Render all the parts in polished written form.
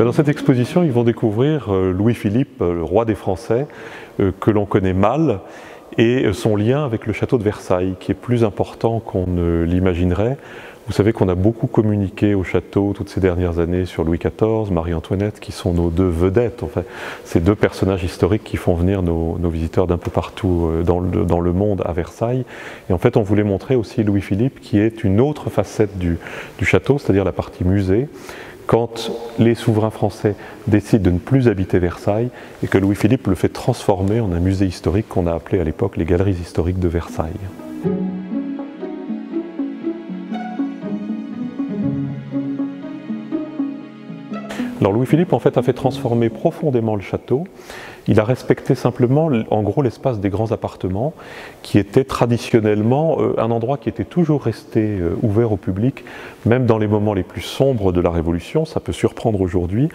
Dans cette exposition, ils vont découvrir Louis-Philippe, le roi des Français, que l'on connaît mal, et son lien avec le château de Versailles, qui est plus important qu'on ne l'imaginerait. Vous savez qu'on a beaucoup communiqué au château toutes ces dernières années sur Louis XIV, Marie-Antoinette, qui sont nos deux vedettes, en fait. Ces deux personnages historiques qui font venir nos visiteurs d'un peu partout dans le monde à Versailles. Et en fait, on voulait montrer aussi Louis-Philippe, qui est une autre facette du château, c'est-à-dire la partie musée, quand les souverains français décident de ne plus habiter Versailles et que Louis-Philippe le fait transformer en un musée historique qu'on a appelé à l'époque les Galeries historiques de Versailles. Alors Louis-Philippe en fait a fait transformer profondément le château. Il a respecté simplement, en gros, l'espace des grands appartements, qui était traditionnellement un endroit qui était toujours resté ouvert au public, même dans les moments les plus sombres de la Révolution. Ça peut surprendre aujourd'hui,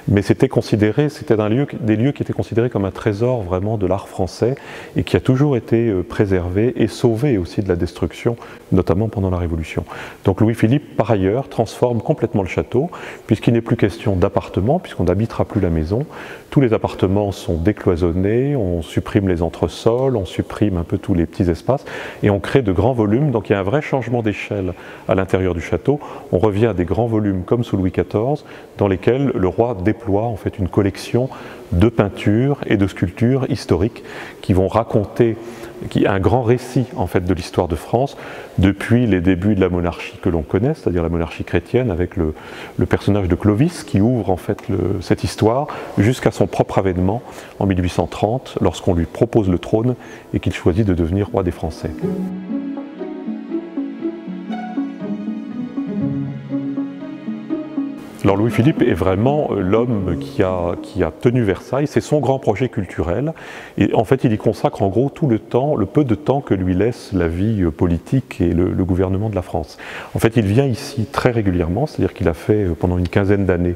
mais c'était des lieux qui étaient considérés comme un trésor vraiment de l'art français et qui a toujours été préservé et sauvé aussi de la destruction, notamment pendant la Révolution. Donc Louis-Philippe, par ailleurs, transforme complètement le château, puisqu'il n'est plus question d'appartements, puisqu'on n'habitera plus la maison. Tous les appartements sont décloisonnés, on supprime les entresols, on supprime un peu tous les petits espaces et on crée de grands volumes. Donc il y a un vrai changement d'échelle à l'intérieur du château. On revient à des grands volumes comme sous Louis XIV, dans lesquels le roi déploie en fait une collection de peintures et de sculptures historiques qui vont raconter un grand récit en fait de l'histoire de France depuis les débuts de la monarchie que l'on connaît, c'est-à-dire la monarchie chrétienne avec le personnage de Clovis qui ouvre en fait cette histoire jusqu'à son propre avènement en 1830 lorsqu'on lui propose le trône et qu'il choisit de devenir roi des Français. Alors Louis-Philippe est vraiment l'homme qui a tenu Versailles, c'est son grand projet culturel et en fait il y consacre en gros tout le peu de temps que lui laisse la vie politique et le gouvernement de la France. En fait il vient ici très régulièrement, c'est-à-dire qu'il a fait pendant une quinzaine d'années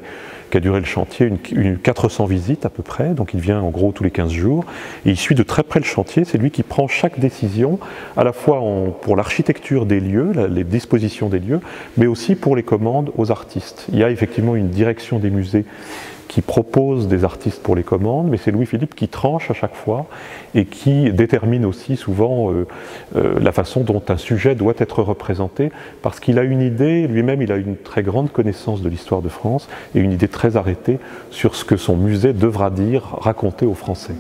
qu'a duré le chantier, 400 visites à peu près, donc il vient en gros tous les 15 jours, et il suit de très près le chantier, c'est lui qui prend chaque décision, à la fois pour l'architecture des lieux, les dispositions des lieux, mais aussi pour les commandes aux artistes. Il y a effectivement une direction des musées qui propose des artistes pour les commandes, mais c'est Louis-Philippe qui tranche à chaque fois et qui détermine aussi souvent la façon dont un sujet doit être représenté, parce qu'il a une idée, lui-même il a une très grande connaissance de l'histoire de France et une idée très arrêtée sur ce que son musée devra dire, raconter aux Français.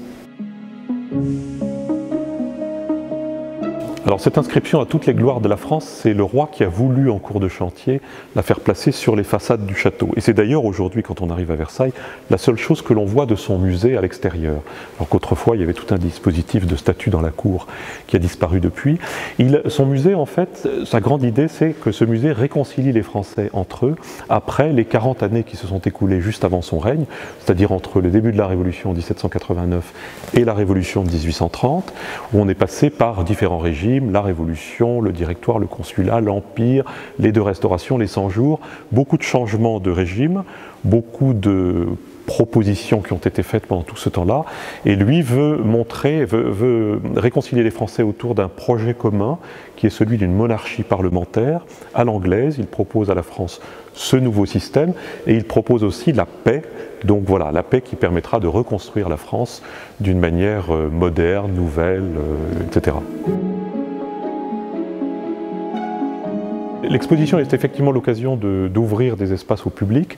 Alors cette inscription à toutes les gloires de la France, c'est le roi qui a voulu en cours de chantier la faire placer sur les façades du château. Et c'est d'ailleurs aujourd'hui, quand on arrive à Versailles, la seule chose que l'on voit de son musée à l'extérieur. Alors qu'autrefois il y avait tout un dispositif de statues dans la cour qui a disparu depuis. Son musée en fait, sa grande idée c'est que ce musée réconcilie les Français entre eux après les 40 années qui se sont écoulées juste avant son règne, c'est-à-dire entre le début de la Révolution en 1789 et la Révolution de 1830, où on est passé par différents régimes, la Révolution, le Directoire, le Consulat, l'Empire, les deux restaurations, les 100 jours, beaucoup de changements de régime, beaucoup de propositions qui ont été faites pendant tout ce temps-là, et lui veut réconcilier les Français autour d'un projet commun qui est celui d'une monarchie parlementaire à l'anglaise. Il propose à la France ce nouveau système et il propose aussi la paix. Donc voilà, la paix qui permettra de reconstruire la France d'une manière moderne, nouvelle, etc. L'exposition est effectivement l'occasion d'ouvrir des espaces au public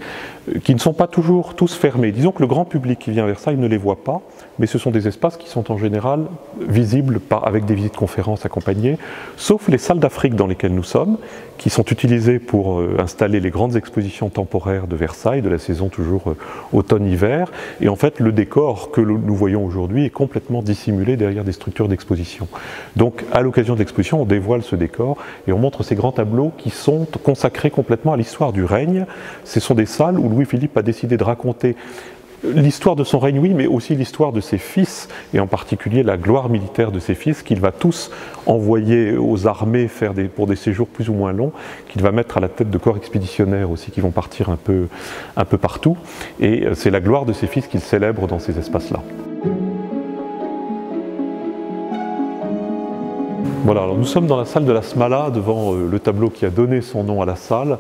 qui ne sont pas toujours tous fermés. Disons que le grand public qui vient à Versailles ne les voit pas, mais ce sont des espaces qui sont en général visibles avec des visites conférences accompagnées, sauf les salles d'Afrique dans lesquelles nous sommes, qui sont utilisées pour installer les grandes expositions temporaires de Versailles, de la saison toujours automne-hiver. Et en fait, le décor que nous voyons aujourd'hui est complètement dissimulé derrière des structures d'exposition. Donc, à l'occasion de l'exposition, on dévoile ce décor et on montre ces grands tableaux qui sont consacrés complètement à l'histoire du règne. Ce sont des salles où Louis-Philippe a décidé de raconter l'histoire de son règne, oui, mais aussi l'histoire de ses fils, et en particulier la gloire militaire de ses fils, qu'il va tous envoyer aux armées pour des séjours plus ou moins longs, qu'il va mettre à la tête de corps expéditionnaires aussi, qui vont partir un peu partout. Et c'est la gloire de ses fils qu'il célèbre dans ces espaces-là. Voilà, alors nous sommes dans la salle de la Smala, devant le tableau qui a donné son nom à la salle,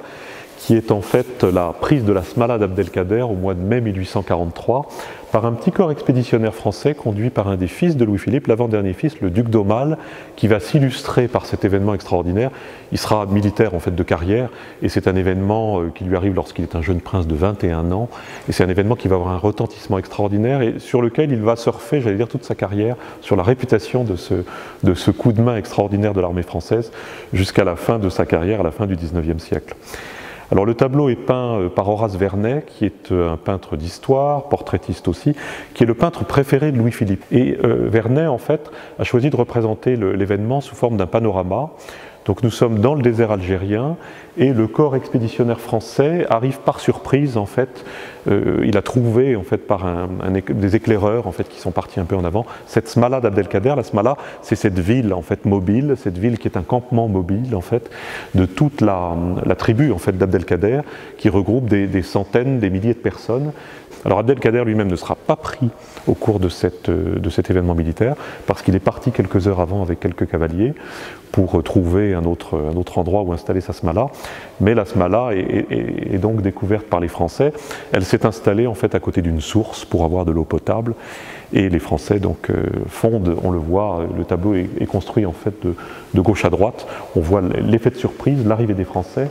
qui est en fait la prise de la Smala d'Abdelkader au mois de mai 1843 par un petit corps expéditionnaire français conduit par un des fils de Louis-Philippe, l'avant-dernier fils, le duc d'Aumale, qui va s'illustrer par cet événement extraordinaire. Il sera militaire en fait de carrière et c'est un événement qui lui arrive lorsqu'il est un jeune prince de 21 ans et c'est un événement qui va avoir un retentissement extraordinaire et sur lequel il va surfer, j'allais dire, toute sa carrière sur la réputation de ce coup de main extraordinaire de l'armée française jusqu'à la fin de sa carrière, à la fin du XIXe siècle. Alors le tableau est peint par Horace Vernet, qui est un peintre d'histoire, portraitiste aussi, qui est le peintre préféré de Louis-Philippe. Et Vernet, en fait, a choisi de représenter l'événement sous forme d'un panorama. Donc nous sommes dans le désert algérien et le corps expéditionnaire français arrive par surprise en fait. Il a trouvé en fait par des éclaireurs en fait qui sont partis un peu en avant cette Smala d'Abdelkader. La Smala, c'est cette ville en fait mobile, cette ville qui est un campement mobile en fait de toute la tribu en fait d'Abdelkader qui regroupe des centaines, des milliers de personnes. Alors Abdelkader lui-même ne sera pas pris au cours de cet événement militaire parce qu'il est parti quelques heures avant avec quelques cavaliers pour trouver un autre endroit où installer sa Smala. Mais la Smala est donc découverte par les Français. Elle s'est installée en fait à côté d'une source pour avoir de l'eau potable. Et les Français donc fondent, on le voit, le tableau est construit en fait de gauche à droite. On voit l'effet de surprise, l'arrivée des Français,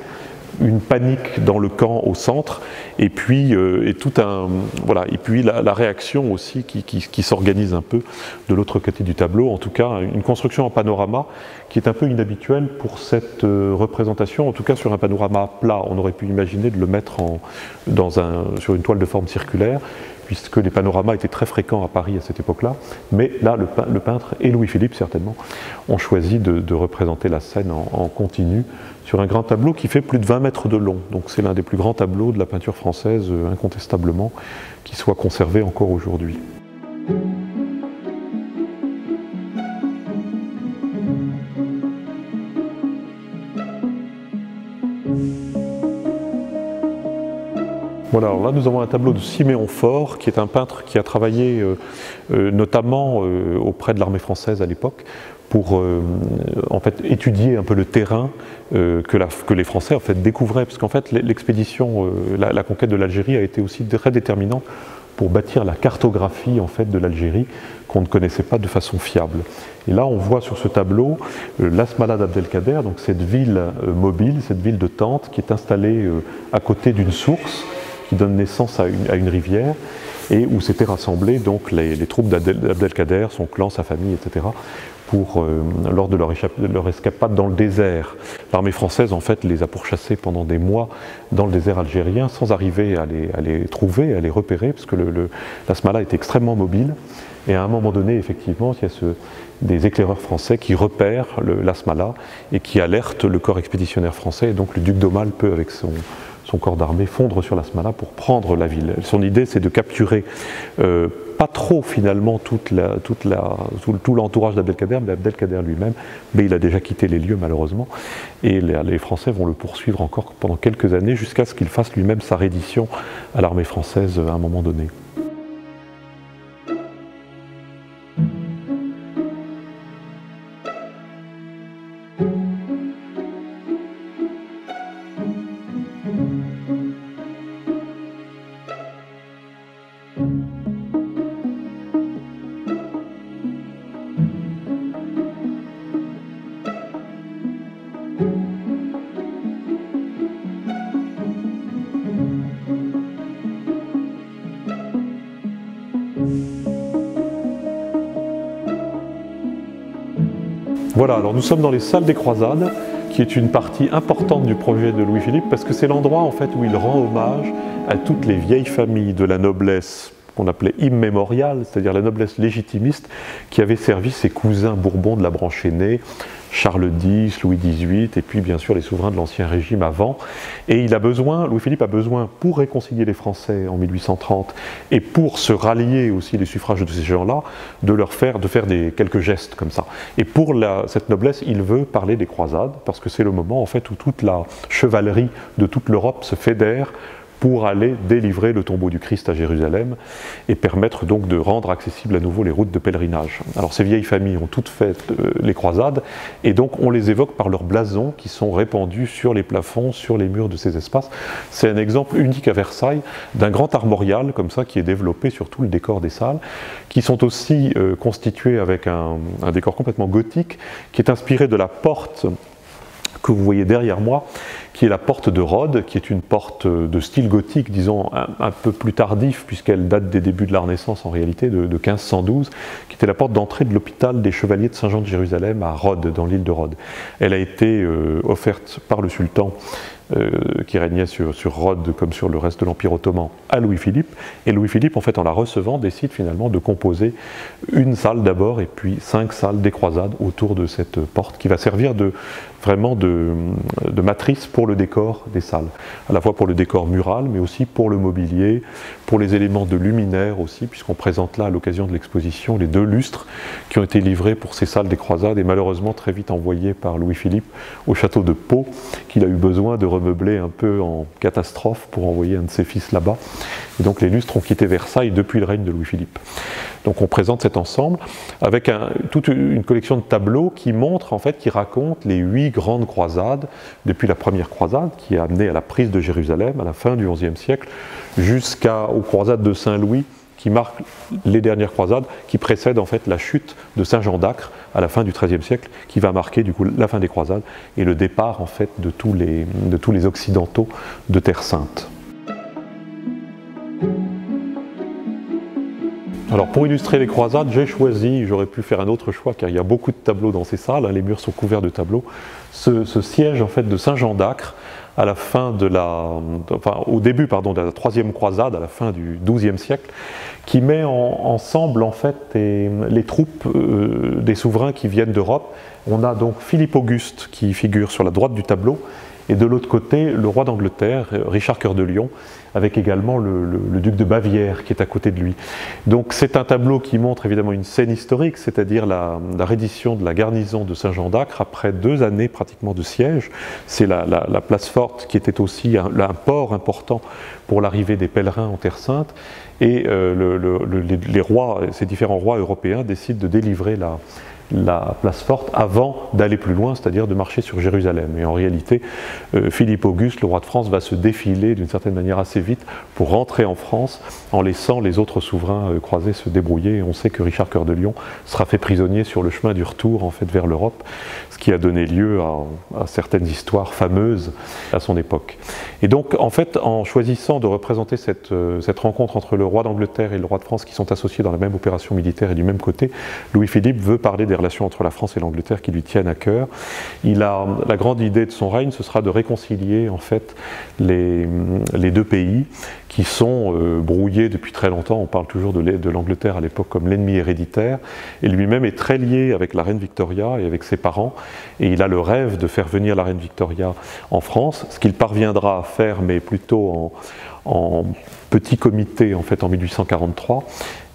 une panique dans le camp au centre, et puis, la réaction aussi qui s'organise un peu de l'autre côté du tableau. En tout cas, une construction en panorama qui est un peu inhabituelle pour cette représentation, en tout cas sur un panorama plat. On aurait pu imaginer de le mettre sur une toile de forme circulaire, puisque les panoramas étaient très fréquents à Paris à cette époque-là. Mais là, le peintre et Louis-Philippe, certainement, ont choisi de représenter la scène en continu sur un grand tableau qui fait plus de 20 mètres de long. Donc c'est l'un des plus grands tableaux de la peinture française, incontestablement, qui soit conservé encore aujourd'hui. Voilà, alors là nous avons un tableau de Siméon Faure, qui est un peintre qui a travaillé notamment auprès de l'armée française à l'époque, pour en fait étudier un peu le terrain que les Français en fait découvraient, parce qu'en fait l'expédition, la conquête de l'Algérie a été aussi très déterminante pour bâtir la cartographie en fait de l'Algérie qu'on ne connaissait pas de façon fiable. Et là on voit sur ce tableau la Smala d'Abdelkader, donc cette ville mobile, cette ville de tente qui est installée à côté d'une source qui donne naissance à une rivière et où s'étaient rassemblés donc les troupes d'Abdelkader, son clan, sa famille, etc. Lors de leur escapade dans le désert. L'armée française en fait les a pourchassés pendant des mois dans le désert algérien sans arriver à les trouver, à les repérer, parce que la Smala est extrêmement mobile. Et à un moment donné, effectivement, il y a des éclaireurs français qui repèrent la Smala et qui alertent le corps expéditionnaire français. Et donc le duc d'Aumale peut, avec son corps d'armée, fondre sur la Smala pour prendre la ville. Son idée, c'est de capturer pas trop finalement tout l'entourage d'Abdelkader, mais Abdelkader lui-même, mais il a déjà quitté les lieux malheureusement, et les Français vont le poursuivre encore pendant quelques années jusqu'à ce qu'il fasse lui-même sa reddition à l'armée française à un moment donné. Voilà, alors nous sommes dans les salles des croisades, qui est une partie importante du projet de Louis-Philippe, parce que c'est l'endroit en fait où il rend hommage à toutes les vieilles familles de la noblesse qu'on appelait immémoriale, c'est-à-dire la noblesse légitimiste, qui avait servi ses cousins bourbons de la branche aînée, Charles X, Louis XVIII, et puis bien sûr les souverains de l'Ancien Régime avant. Et Louis-Philippe a besoin, pour réconcilier les Français en 1830, et pour se rallier aussi les suffrages de ces gens-là, de faire quelques gestes comme ça. Et pour cette noblesse, il veut parler des croisades, parce que c'est le moment en fait où toute la chevalerie de toute l'Europe se fédère pour aller délivrer le tombeau du Christ à Jérusalem et permettre donc de rendre accessibles à nouveau les routes de pèlerinage. Alors ces vieilles familles ont toutes fait les croisades et donc on les évoque par leurs blasons qui sont répandus sur les plafonds, sur les murs de ces espaces. C'est un exemple unique à Versailles d'un grand armorial comme ça qui est développé sur tout le décor des salles, qui sont aussi constitués avec un décor complètement gothique qui est inspiré de la porte que vous voyez derrière moi, qui est la porte de Rhodes, qui est une porte de style gothique, disons un peu plus tardif, puisqu'elle date des débuts de la Renaissance en réalité, de 1512, qui était la porte d'entrée de l'hôpital des Chevaliers de Saint-Jean de Jérusalem à Rhodes, dans l'île de Rhodes. Elle a été offerte par le sultan qui régnait sur Rhodes comme sur le reste de l'Empire ottoman à Louis-Philippe, et Louis-Philippe en fait en la recevant décide finalement de composer une salle d'abord et puis 5 salles des croisades autour de cette porte qui va servir vraiment de matrice pour le décor des salles, à la fois pour le décor mural mais aussi pour le mobilier, pour les éléments de luminaire aussi, puisqu'on présente là à l'occasion de l'exposition les 2 lustres qui ont été livrés pour ces salles des croisades et malheureusement très vite envoyés par Louis-Philippe au château de Pau, qu'il a eu besoin de remeubler un peu en catastrophe pour envoyer un de ses fils là-bas. Et donc les lustres ont quitté Versailles depuis le règne de Louis-Philippe. Donc on présente cet ensemble avec toute une collection de tableaux qui montrent, en fait, qui racontent les 8 grandes croisades, depuis la première croisade qui a amené à la prise de Jérusalem à la fin du XIe siècle, jusqu'aux croisades de Saint-Louis qui marquent les dernières croisades, qui précèdent en fait la chute de Saint Jean d'Acre à la fin du XIIIe siècle, qui va marquer du coup la fin des croisades et le départ en fait de tous les occidentaux de Terre Sainte. Alors pour illustrer les croisades, j'ai choisi, j'aurais pu faire un autre choix car il y a beaucoup de tableaux dans ces salles, hein, les murs sont couverts de tableaux, ce siège en fait de Saint Jean d'Acre à la fin au début de la 3e croisade, à la fin du XIIe siècle, qui met ensemble en fait les troupes des souverains qui viennent d'Europe. On a donc Philippe Auguste qui figure sur la droite du tableau, et de l'autre côté, le roi d'Angleterre, Richard Cœur de Lion, avec également le duc de Bavière qui est à côté de lui. Donc c'est un tableau qui montre évidemment une scène historique, c'est-à-dire la reddition de la garnison de Saint-Jean d'Acre après 2 années pratiquement de siège. C'est la place forte qui était aussi un port important pour l'arrivée des pèlerins en Terre Sainte. Et les rois, ces différents rois européens décident de délivrer la place forte avant d'aller plus loin, c'est-à-dire de marcher sur Jérusalem. Et en réalité, Philippe Auguste, le roi de France, va se défiler d'une certaine manière assez vite pour rentrer en France en laissant les autres souverains croisés se débrouiller. Et on sait que Richard Cœur de Lion sera fait prisonnier sur le chemin du retour en fait, vers l'Europe, ce qui a donné lieu à certaines histoires fameuses à son époque. Et donc, en fait, en choisissant de représenter cette rencontre entre le roi d'Angleterre et le roi de France qui sont associés dans la même opération militaire et du même côté, Louis-Philippe veut parler des relations entre la France et l'Angleterre qui lui tiennent à cœur. La grande idée de son règne, ce sera de réconcilier en fait les 2 pays qui sont brouillés depuis très longtemps. On parle toujours de l'Angleterre à l'époque comme l'ennemi héréditaire, et lui-même est très lié avec la reine Victoria et avec ses parents, et il a le rêve de faire venir la reine Victoria en France, ce qu'il parviendra à faire, mais plutôt en petit comité en fait en 1843.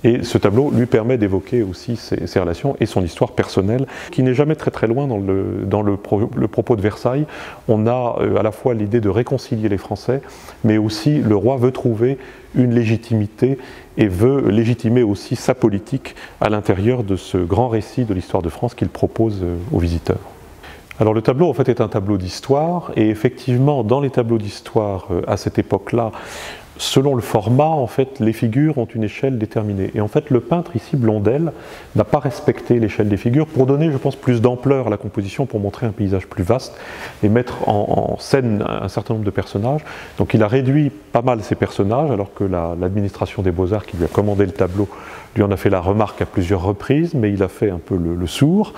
Et ce tableau lui permet d'évoquer aussi ses relations et son histoire personnelle, qui n'est jamais très très loin dans le propos de Versailles. On a à la fois l'idée de réconcilier les Français, mais aussi le roi veut trouver une légitimité et veut légitimer aussi sa politique à l'intérieur de ce grand récit de l'histoire de France qu'il propose aux visiteurs. Alors le tableau en fait est un tableau d'histoire, et effectivement dans les tableaux d'histoire à cette époque-là, selon le format, en fait, les figures ont une échelle déterminée. Et en fait, le peintre, ici, Blondel, n'a pas respecté l'échelle des figures pour donner, je pense, plus d'ampleur à la composition, pour montrer un paysage plus vaste et mettre en scène un certain nombre de personnages. Donc il a réduit pas mal ces personnages, alors que l'administration des Beaux-Arts, qui lui a commandé le tableau, lui en a fait la remarque à plusieurs reprises, mais il a fait un peu le sourd,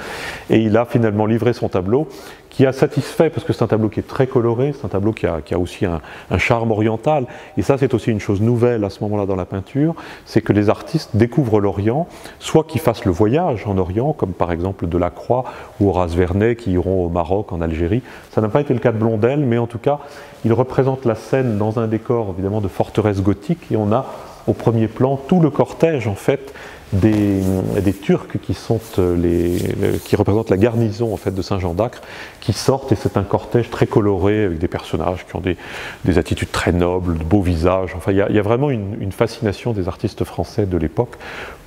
et il a finalement livré son tableau, qui a satisfait, parce que c'est un tableau qui est très coloré, c'est un tableau qui a aussi un charme oriental, et ça c'est aussi une chose nouvelle à ce moment-là dans la peinture, c'est que les artistes découvrent l'Orient, soit qu'ils fassent le voyage en Orient, comme par exemple Delacroix ou Horace Vernet qui iront au Maroc, en Algérie. Ça n'a pas été le cas de Blondel, mais en tout cas, il représente la scène dans un décor évidemment de forteresse gothique, et on a au premier plan tout le cortège en fait des Turcs qui représentent la garnison en fait, de Saint-Jean d'Acre, qui sortent, et c'est un cortège très coloré avec des personnages qui ont des attitudes très nobles, de beaux visages. Enfin, il y a vraiment une fascination des artistes français de l'époque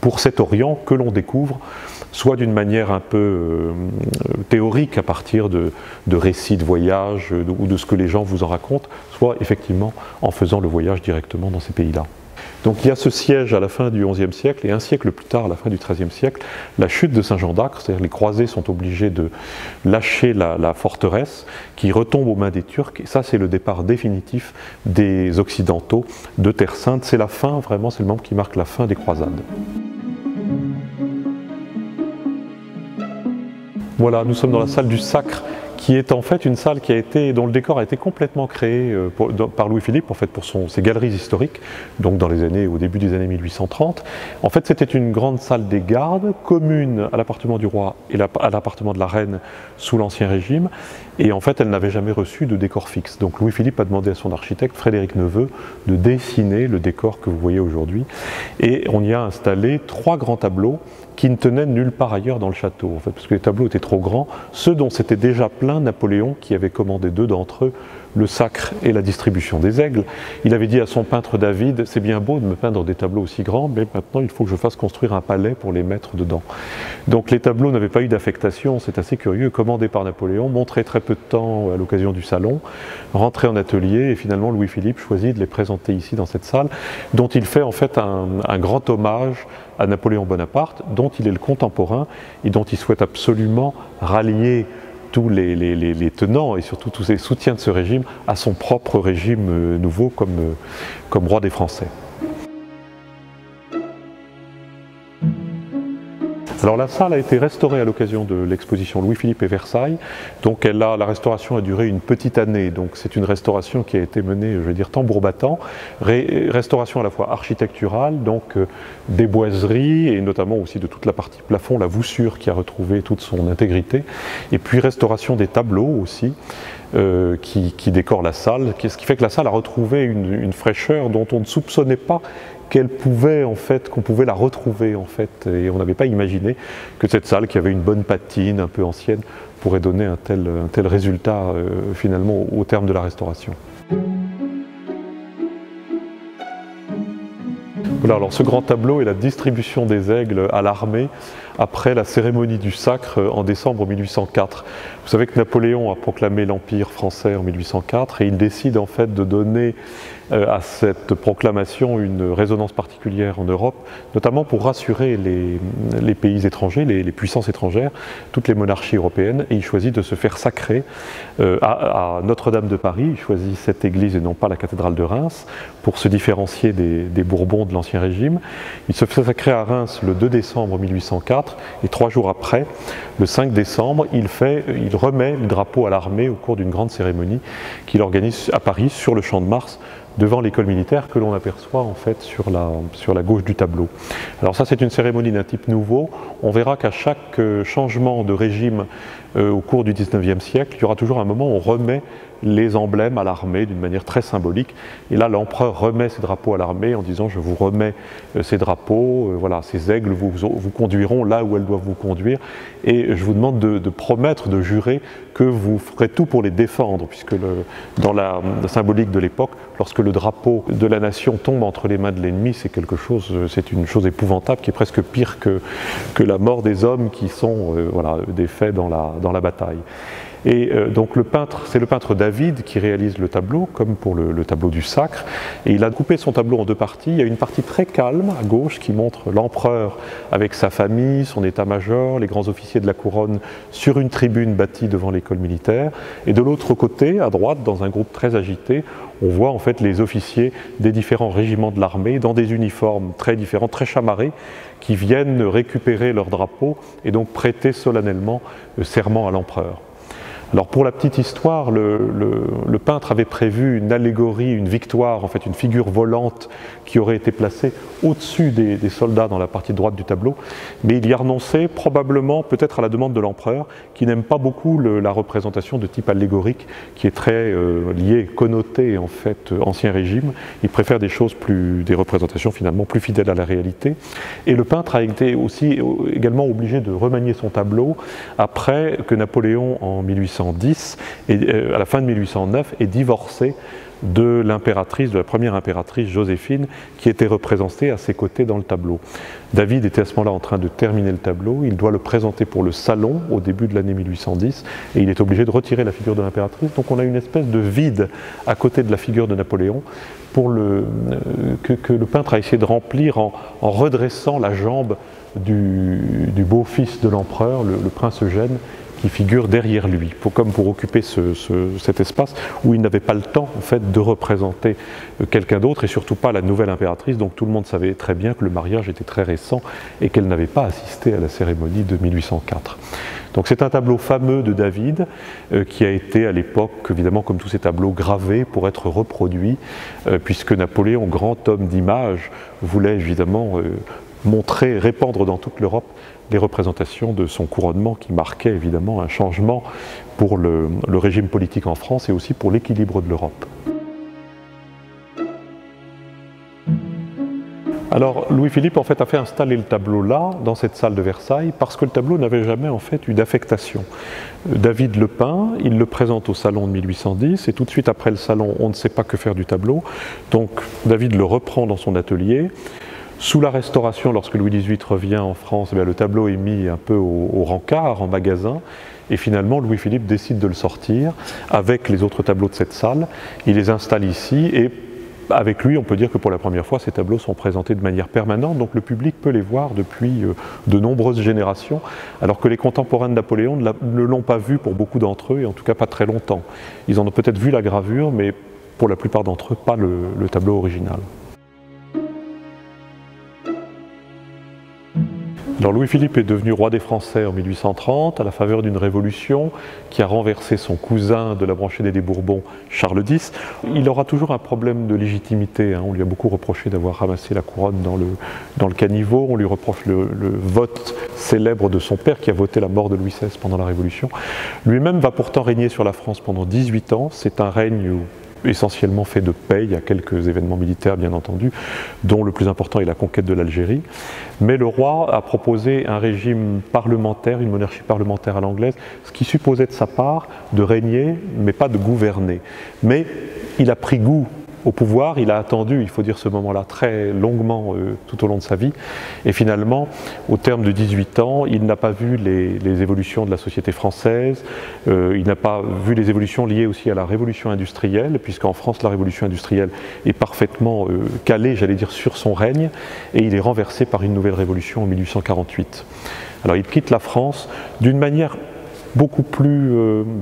pour cet Orient que l'on découvre, soit d'une manière un peu théorique à partir de récits de voyage ou de ce que les gens vous en racontent, soit effectivement en faisant le voyage directement dans ces pays-là. Donc il y a ce siège à la fin du XIe siècle, et un siècle plus tard, à la fin du XIIIe siècle, la chute de Saint-Jean d'Acre, c'est-à-dire les croisés sont obligés de lâcher la forteresse qui retombe aux mains des Turcs, et ça c'est le départ définitif des Occidentaux de Terre Sainte, c'est la fin, vraiment c'est le moment qui marque la fin des croisades. Voilà, nous sommes dans la salle du Sacre, qui est en fait une salle dont le décor a été complètement créé par Louis-Philippe, en fait, pour ses galeries historiques, donc au début des années 1830. En fait, c'était une grande salle des gardes, commune à l'appartement du roi et à l'appartement de la reine sous l'Ancien Régime, et en fait, elle n'avait jamais reçu de décor fixe. Donc Louis-Philippe a demandé à son architecte, Frédéric Neveu, de dessiner le décor que vous voyez aujourd'hui, et on y a installé 3 grands tableaux qui ne tenaient nulle part ailleurs dans le château, en fait, parce que les tableaux étaient trop grands, ceux dont c'était déjà plein Napoléon, qui avait commandé 2 d'entre eux, le Sacre et la distribution des aigles. Il avait dit à son peintre David, c'est bien beau de me peindre des tableaux aussi grands, mais maintenant il faut que je fasse construire un palais pour les mettre dedans. Donc les tableaux n'avaient pas eu d'affectation, c'est assez curieux, commandés par Napoléon, montrés très peu de temps à l'occasion du salon, rentrés en atelier, et finalement Louis-Philippe choisit de les présenter ici dans cette salle, dont il fait en fait un grand hommage à Napoléon Bonaparte, dont il est le contemporain et dont il souhaite absolument rallier tous les tenants et surtout tous les soutiens de ce régime à son propre régime nouveau comme roi des Français. Alors la salle a été restaurée à l'occasion de l'exposition Louis-Philippe et Versailles, donc la restauration a duré une petite année, donc c'est une restauration qui a été menée, je vais dire, tambour battant, restauration à la fois architecturale, donc des boiseries et notamment aussi de toute la partie plafond, la voussure qui a retrouvé toute son intégrité, et puis restauration des tableaux aussi, qui décorent la salle, ce qui fait que la salle a retrouvé une fraîcheur dont on ne soupçonnait pas qu'on pouvait la retrouver en fait, et on n'avait pas imaginé que cette salle qui avait une bonne patine un peu ancienne pourrait donner un tel résultat finalement au terme de la restauration. Voilà, alors ce grand tableau est la distribution des aigles à l'armée après la cérémonie du Sacre en décembre 1804. Vous savez que Napoléon a proclamé l'Empire français en 1804 et il décide en fait de donner à cette proclamation une résonance particulière en Europe, notamment pour rassurer les pays étrangers, les puissances étrangères, toutes les monarchies européennes, et il choisit de se faire sacrer à Notre-Dame de Paris. Il choisit cette église et non pas la cathédrale de Reims pour se différencier des Bourbons de l'Ancien Régime. Il se fait sacrer à Reims le 2 décembre 1804 et 3 jours après, le 5 décembre, il remet le drapeau à l'armée au cours d'une grande cérémonie qu'il organise à Paris sur le Champ de Mars devant l'école militaire que l'on aperçoit en fait sur la gauche du tableau. Alors ça c'est une cérémonie d'un type nouveau. On verra qu'à chaque changement de régime au cours du 19e siècle, il y aura toujours un moment où on remet les emblèmes à l'armée d'une manière très symbolique. Et là, l'empereur remet ses drapeaux à l'armée en disant « je vous remets ces drapeaux, voilà, ces aigles vous conduiront là où elles doivent vous conduire, et je vous demande de promettre, de jurer que vous ferez tout pour les défendre, puisque dans la symbolique de l'époque, lorsque le drapeau de la nation tombe entre les mains de l'ennemi, c'est une chose épouvantable qui est presque pire que la mort des hommes qui sont voilà, des faits dans la bataille. Et donc c'est le peintre David qui réalise le tableau, comme pour le tableau du Sacre, et il a coupé son tableau en 2 parties. Il y a une partie très calme à gauche qui montre l'empereur avec sa famille, son état-major, les grands officiers de la couronne sur une tribune bâtie devant l'école militaire, et de l'autre côté, à droite, dans un groupe très agité, on voit en fait les officiers des différents régiments de l'armée dans des uniformes très différents, très chamarrés, qui viennent récupérer leur drapeau et donc prêter solennellement serment à l'empereur. Alors pour la petite histoire, le peintre avait prévu une allégorie, une victoire, en fait une figure volante qui aurait été placée au-dessus des soldats dans la partie droite du tableau, mais il y a renoncé, probablement peut-être à la demande de l'empereur, qui n'aime pas beaucoup la représentation de type allégorique, qui est très liée, connotée en fait Ancien Régime. Il préfère des choses des représentations finalement plus fidèles à la réalité. Et le peintre a été aussi également obligé de remanier son tableau après que Napoléon en 1810 et à la fin de 1809 ait divorcé de l'impératrice, de la première impératrice Joséphine, qui était représentée à ses côtés dans le tableau. David était à ce moment-là en train de terminer le tableau, il doit le présenter pour le salon au début de l'année 1810, et il est obligé de retirer la figure de l'impératrice, donc on a une espèce de vide à côté de la figure de Napoléon, que le peintre a essayé de remplir en redressant la jambe du beau-fils de l'empereur, le prince Eugène, qui figure derrière lui, comme pour occuper cet espace où il n'avait pas le temps en fait, de représenter quelqu'un d'autre et surtout pas la nouvelle impératrice, donc tout le monde savait très bien que le mariage était très récent et qu'elle n'avait pas assisté à la cérémonie de 1804. Donc c'est un tableau fameux de David qui a été à l'époque, évidemment comme tous ces tableaux, gravé pour être reproduit, puisque Napoléon, grand homme d'image, voulait évidemment montrer, répandre dans toute l'Europe les représentations de son couronnement qui marquait évidemment un changement pour le régime politique en France et aussi pour l'équilibre de l'Europe. Alors Louis-Philippe en fait a fait installer le tableau là, dans cette salle de Versailles, parce que le tableau n'avait jamais en fait eu d'affectation. David le peint, il le présente au salon de 1810 et tout de suite après le salon on ne sait pas que faire du tableau, donc David le reprend dans son atelier. Sous la Restauration, lorsque Louis XVIII revient en France, le tableau est mis un peu au rencard, en magasin, et finalement Louis-Philippe décide de le sortir avec les autres tableaux de cette salle. Il les installe ici et avec lui, on peut dire que pour la première fois, ces tableaux sont présentés de manière permanente, donc le public peut les voir depuis de nombreuses générations, alors que les contemporains de Napoléon ne l'ont pas vu pour beaucoup d'entre eux, et en tout cas pas très longtemps. Ils en ont peut-être vu la gravure, mais pour la plupart d'entre eux, pas le tableau original. Alors Louis-Philippe est devenu roi des Français en 1830 à la faveur d'une révolution qui a renversé son cousin de la branche aînée des Bourbons, Charles X. Il aura toujours un problème de légitimité, on lui a beaucoup reproché d'avoir ramassé la couronne dans le caniveau, on lui reproche le vote célèbre de son père qui a voté la mort de Louis XVI pendant la Révolution. Lui-même va pourtant régner sur la France pendant 18 ans, c'est un règne essentiellement fait de paix, il y a quelques événements militaires bien entendu, dont le plus important est la conquête de l'Algérie. Mais le roi a proposé un régime parlementaire, une monarchie parlementaire à l'anglaise, ce qui supposait de sa part de régner, mais pas de gouverner. Mais il a pris goût au pouvoir, il a attendu, il faut dire ce moment-là, très longuement tout au long de sa vie, et finalement, au terme de 18 ans, il n'a pas vu les évolutions de la société française, il n'a pas vu les évolutions liées aussi à la révolution industrielle, puisqu'en France, la révolution industrielle est parfaitement calée, j'allais dire, sur son règne, et il est renversé par une nouvelle révolution en 1848. Alors il quitte la France d'une manière beaucoup plus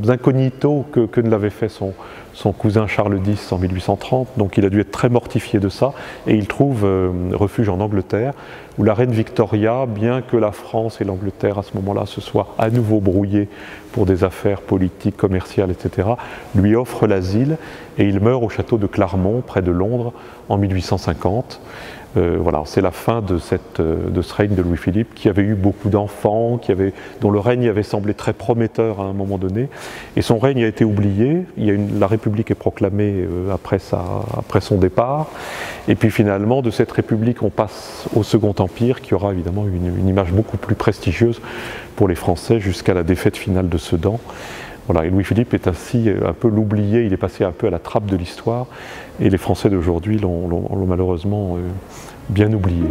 incognito que ne l'avait fait son cousin Charles X en 1830, donc il a dû être très mortifié de ça, et il trouve refuge en Angleterre, où la reine Victoria, bien que la France et l'Angleterre à ce moment-là se soient à nouveau brouillées pour des affaires politiques, commerciales, etc., lui offre l'asile, et il meurt au château de Claremont, près de Londres, en 1850. Voilà, c'est la fin de ce règne de Louis-Philippe, qui avait eu beaucoup d'enfants, dont le règne avait semblé très prometteur à un moment donné, et son règne a été oublié. La République est proclamée après son départ, et puis finalement de cette République on passe au Second Empire, qui aura évidemment une image beaucoup plus prestigieuse pour les Français jusqu'à la défaite finale de Sedan. Voilà, et Louis-Philippe est ainsi un peu l'oublié, il est passé un peu à la trappe de l'histoire, et les Français d'aujourd'hui l'ont malheureusement bien oublié.